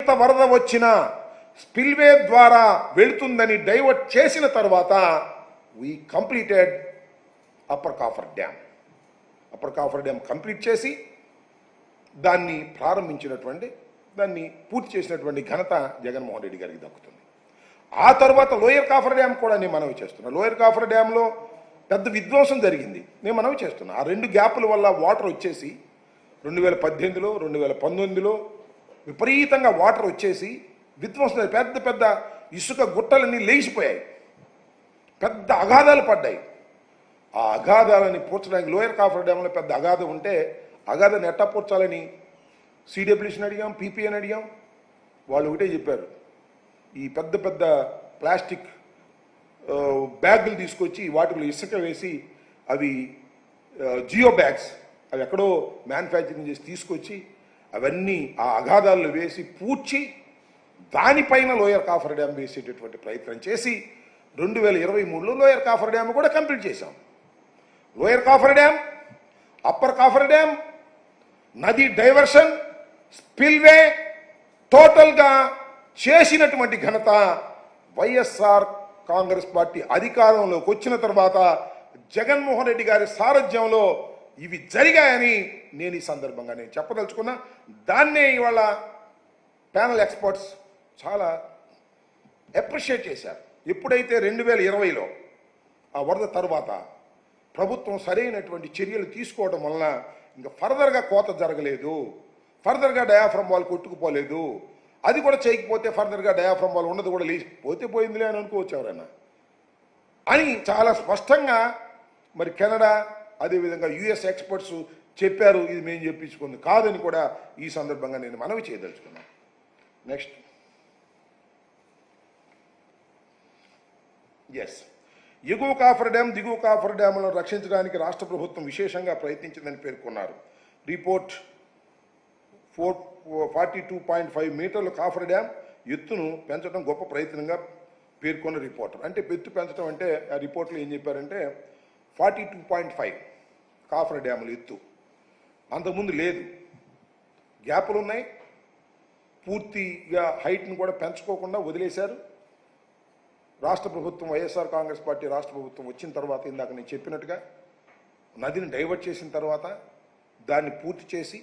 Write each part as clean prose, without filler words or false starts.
ఎంత వరద వచ్చినా స్పిల్వే ద్వారా వెళుతుందని డైవర్ట్ చేసిన తర్వాత we completed upper coffer dam complete చేసి దాన్ని దాన్ని పూర్తి చేసినటువంటి ఘనత జగన్మోహన్ రెడ్డి గారికి దక్కుతుంది. ఆ తర్వాత లోయర్ కాఫర్ డ్యామ్ కూడా నేను మనవి చేస్తున్నా. లోయర్ కాఫర్ డ్యాంలో పెద్ద విధ్వంసం జరిగింది, నేను మనవి చేస్తున్నా. ఆ 2 గ్యాపుల వల్ల వాటర్ వచ్చేసి 2018లో 2019లో విపరీతంగా వాటర్ వచ్చేసి విధ్వంసం, పెద్ద పెద్ద ఇసుక గుట్టలన్నీ లేచిపోయాయి, పెద్ద అగాధాలు పడ్డాయి. ఆ అగాధాలని పూడ్చడానికి లోయర్ కాఫర్ డ్యాంలో పెద్ద అగాధం ఉంటే అగాధాన్ని ఎట్టా పూడ్చాలని సిడబ్ల్యూసీని అడిగాం, పీపీఏని అడిగాం. వాళ్ళు ఒకటే చెప్పారు, ఈ పెద్ద పెద్ద ప్లాస్టిక్ బ్యాగులు తీసుకొచ్చి వాటిలో ఇసుక వేసి అవి జియో బ్యాగ్స్ అవి ఎక్కడో మ్యానుఫ్యాక్చరింగ్ చేసి తీసుకొచ్చి అవన్నీ ఆ అగాధాల్లో వేసి పూడ్చి దానిపైన లోయర్ కాఫర్ డ్యామ్ వేసేటటువంటి ప్రయత్నం చేసి 2023లో లోయర్ కాఫర్ డ్యామ్ కూడా కంప్లీట్ చేశాం. Lower coffer dam, upper coffer dam, నది డైవర్షన్, స్పిల్వే టోటల్గా చేసినటువంటి ఘనత వైఎస్ఆర్ కాంగ్రెస్ పార్టీ అధికారంలోకి వచ్చిన తర్వాత జగన్మోహన్ రెడ్డి గారి సారథ్యంలో ఇవి జరిగాయని నేను ఈ సందర్భంగా చెప్పదలుచుకున్నా. దాన్నే ఇవాళ ప్యానల్ ఎక్స్పర్ట్స్ చాలా అప్రిషియేట్ చేశారు. ఎప్పుడైతే 2020లో ఆ వరద తర్వాత ప్రభుత్వం సరైనటువంటి చర్యలు తీసుకోవడం వలన ఇంకా ఫర్దర్గా కోత జరగలేదు, ఫర్దర్గా డయాఫ్రమ్ వాల్ కొట్టుకుపోలేదు, అది కూడా చేయకపోతే ఫర్దర్గా డయాఫ్రమ్ వాల్ ఉన్నది కూడా లేచిపోతే పోయిందిలే అని అనుకోవచ్చు ఎవరైనా అని చాలా స్పష్టంగా మరి కెనడా అదేవిధంగా యుఎస్ ఎక్స్పర్ట్స్ చెప్పారు. ఇది మేము చెప్పించుకుంది కాదని కూడా ఈ సందర్భంగా నేను మనవి చేయదలుచుకున్నాను. నెక్స్ట్, ఎగువ కాఫర్ డ్యామ్, దిగువ కాఫర్ డ్యాములను రక్షించడానికి రాష్ట్ర ప్రభుత్వం విశేషంగా ప్రయత్నించిందని పేర్కొన్నారు. రిపోర్ట్ 42.5 మీటర్ల కాఫర్ డ్యామ్ ఎత్తును పెంచడం గొప్ప ప్రయత్నంగా పేర్కొన్న రిపోర్టర్. అంటే ఎత్తు పెంచడం అంటే ఆ రిపోర్ట్లో ఏం చెప్పారంటే 42.5 కాఫర్ డ్యాముల ఎత్తు అంతకుముందు లేదు, గ్యాపులు ఉన్నాయి, పూర్తిగా హైట్ను కూడా పెంచుకోకుండా వదిలేశారు. రాష్ట్ర ప్రభుత్వం, వైఎస్ఆర్ కాంగ్రెస్ పార్టీ రాష్ట్ర ప్రభుత్వం వచ్చిన తర్వాత ఇందాక నేను చెప్పినట్టుగా నదిని డైవర్ట్ చేసిన తర్వాత దాన్ని పూర్తి చేసి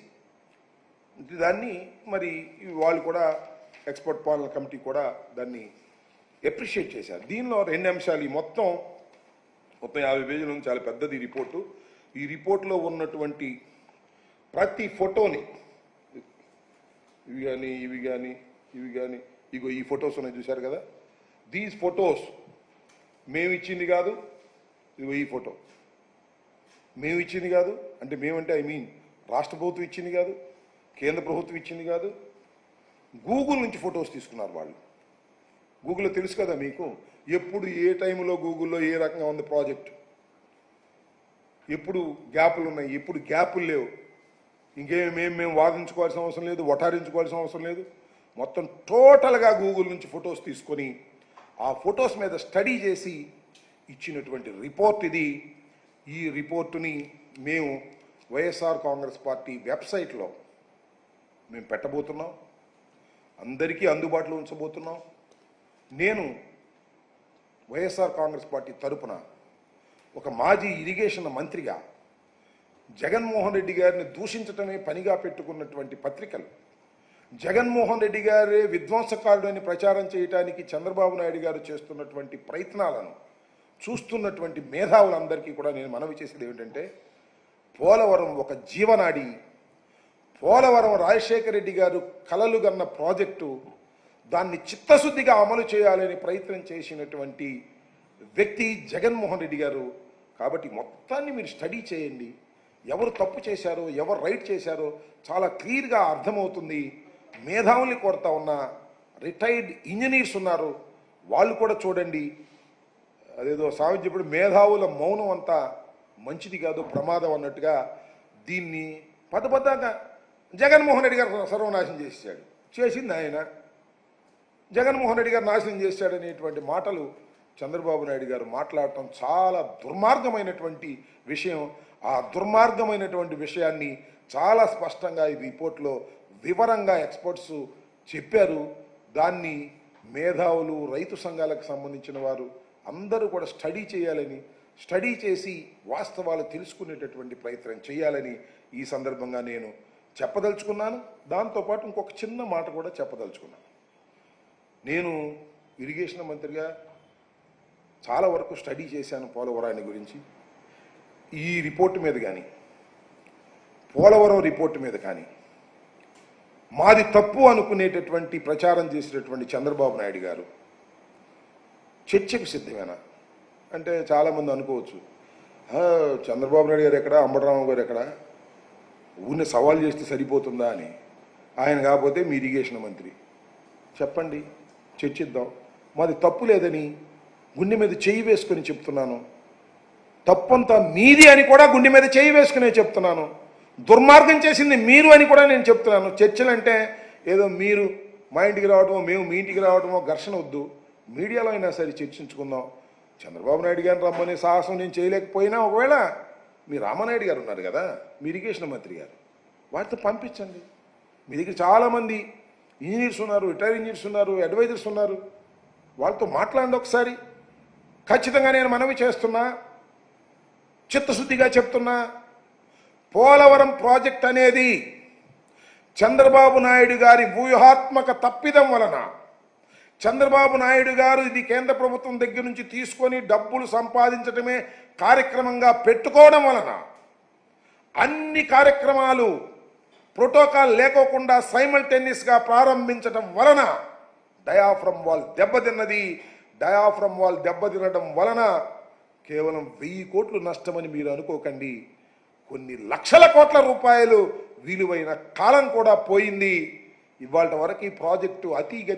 దాన్ని మరి వాళ్ళు కూడా ఎక్స్పర్ట్ పాలన కమిటీ కూడా దాన్ని అప్రిషియేట్ చేశారు. దీనిలో 2 అంశాలు, ఈ మొత్తం 50 పేజీల నుంచి చాలా పెద్దది రిపోర్టు. ఈ రిపోర్ట్లో ఉన్నటువంటి ప్రతి ఫోటోని ఇవి కానీ ఇగో ఈ ఫొటోస్ ఉన్నాయి చూశారు కదా, దీస్ ఫొటోస్ మేము ఇచ్చింది కాదు. ఇగో ఈ ఫోటో మేము ఇచ్చింది కాదు, అంటే మేమంటే ఐ మీన్ రాష్ట్ర ప్రభుత్వం ఇచ్చింది కాదు, కేంద్ర ప్రభుత్వం ఇచ్చింది కాదు, గూగుల్ నుంచి ఫొటోస్ తీసుకున్నారు వాళ్ళు. గూగుల్లో తెలుసు కదా మీకు, ఎప్పుడు ఏ టైంలో గూగుల్లో ఏ రకంగా ఉంది ప్రాజెక్ట్, ఎప్పుడు గ్యాపులు ఉన్నాయి, ఎప్పుడు గ్యాపులు లేవు. మేము వాదించుకోవాల్సిన అవసరం లేదు, వటారించుకోవాల్సిన అవసరం లేదు. మొత్తం టోటల్గా గూగుల్ నుంచి ఫొటోస్ తీసుకొని ఆ ఫొటోస్ మీద స్టడీ చేసి ఇచ్చినటువంటి రిపోర్ట్ ఇది. ఈ రిపోర్టుని మేము వైఎస్ఆర్ కాంగ్రెస్ పార్టీ వెబ్సైట్లో మేము పెట్టబోతున్నాం, అందరికీ అందుబాటులో ఉంచబోతున్నాం. నేను వైఎస్ఆర్ కాంగ్రెస్ పార్టీ తరపున ఒక మాజీ ఇరిగేషన్ మంత్రిగా జగన్మోహన్ రెడ్డి గారిని దూషించటమే పనిగా పెట్టుకున్నటువంటి పత్రికలు, జగన్మోహన్ రెడ్డి గారే విధ్వంసకారుడని ప్రచారం చేయడానికి చంద్రబాబు నాయుడు గారు చేస్తున్నటువంటి ప్రయత్నాలను చూస్తున్నటువంటి మేధావులందరికీ కూడా నేను మనవి చేసేది ఏమిటంటే, పోలవరం ఒక జీవనాడి, పోలవరం రాజశేఖర రెడ్డి గారు కలలు గన్న ప్రాజెక్టు, దాన్ని చిత్తశుద్ధిగా అమలు చేయాలని ప్రయత్నం చేసినటువంటి వ్యక్తి జగన్మోహన్ రెడ్డి గారు. కాబట్టి మొత్తాన్ని మీరు స్టడీ చేయండి, ఎవరు తప్పు చేశారో ఎవరు రైట్ చేశారో చాలా క్లియర్గా అర్థమవుతుంది. మేధావుల్ని కోరుతా ఉన్న రిటైర్డ్ ఇంజనీర్స్ ఉన్నారు, వాళ్ళు కూడా చూడండి. అదేదో సామెత చెప్పాడు, మేధావుల మౌనం అంతా మంచిది కాదు ప్రమాదం అన్నట్టుగా దీన్ని పదబద్ధంగా జగన్మోహన్ రెడ్డి గారు సర్వనాశనం చేశాడు, చేసింది ఆయన. జగన్మోహన్ రెడ్డి గారు నాశనం చేశాడనేటువంటి మాటలు చంద్రబాబు నాయుడు గారు మాట్లాడటం చాలా దుర్మార్గమైనటువంటి విషయం. ఆ దుర్మార్గమైనటువంటి విషయాన్ని చాలా స్పష్టంగా ఈ రిపోర్ట్లో వివరంగా ఎక్స్పర్ట్స్ చెప్పారు. దాన్ని మేధావులు, రైతు సంఘాలకు సంబంధించిన వారు అందరూ కూడా స్టడీ చేసి వాస్తవాలు తెలుసుకునేటటువంటి ప్రయత్నం చేయాలని ఈ సందర్భంగా నేను చెప్పదలుచుకున్నాను. దాంతోపాటు ఇంకొక చిన్న మాట కూడా చెప్పదలుచుకున్నాను. నేను ఇరిగేషన్ మంత్రిగా చాలా వరకు స్టడీ చేశాను పోలవరాన్ని గురించి. ఈ రిపోర్టు మీద కానీ, పోలవరం రిపోర్టు మీద కానీ మాది తప్పు అనుకునేటటువంటి ప్రచారం చేసేటటువంటి చంద్రబాబు నాయుడు గారు చర్చకు సిద్ధమేనా అంటే చాలామంది అనుకోవచ్చు, చంద్రబాబు నాయుడు గారు ఎక్కడ, అంబటరామ గారు ఎక్కడ, ఊరిని సవాల్ చేస్తే సరిపోతుందా అని. ఆయన కాకపోతే మీ ఇరిగేషన్ మంత్రి, చెప్పండి, చర్చిద్దాం. మాది తప్పు లేదని గుండె మీద చేయి వేసుకొని చెప్తున్నాను. తప్పంతా మీది అని కూడా గుండె మీద చేయి వేసుకునే చెప్తున్నాను. దుర్మార్గం చేసింది మీరు అని కూడా నేను చెప్తున్నాను. చర్చలు అంటే ఏదో మీరు మా ఇంటికి రావటమో మేము మీ ఇంటికి రావటమో ఘర్షణ వద్దు. మీడియాలో అయినా సరే చర్చించుకుందాం. చంద్రబాబు నాయుడు గారిని రమ్మనే సాహసం నేను చేయలేకపోయినా ఒకవేళ మీ రామనాయుడు గారు ఉన్నారు కదా, మీ ఇరిగేషన్ మంత్రి గారు, వాటితో పంపించండి. మీ దగ్గర చాలామంది ఇంజనీర్స్ ఉన్నారు, రిటైర్డ్ ఇంజనీర్స్ ఉన్నారు, అడ్వైజర్స్ ఉన్నారు. వాళ్ళతో మాట్లాడండి ఒకసారి. ఖచ్చితంగా నేను మనవి చేస్తున్నా, చిత్తశుద్ధిగా చెప్తున్నా, పోలవరం ప్రాజెక్ట్ అనేది చంద్రబాబు నాయుడు గారి వ్యూహాత్మక తప్పిదం వలన, చంద్రబాబు నాయుడు గారు ఇది కేంద్ర ప్రభుత్వం దగ్గర నుంచి తీసుకొని డబ్బులు సంపాదించడమే కార్యక్రమంగా పెట్టుకోవడం వలన, అన్ని కార్యక్రమాలు ప్రోటోకాల్ లేకోకుండా సైమల్టేనియస్గా ప్రారంభించడం వలన డయాఫ్రమ్ వాల్ దెబ్బతిన్నది. డయాఫ్రమ్ వాల్ దెబ్బతినడం వలన కేవలం 1000 కోట్లు నష్టమని మీరు అనుకోకండి. కొన్ని లక్షల కోట్ల రూపాయలు విలువైన కాలం కూడా పోయింది. ఇవాళ వరకు ఈ ప్రాజెక్టు అతిగతి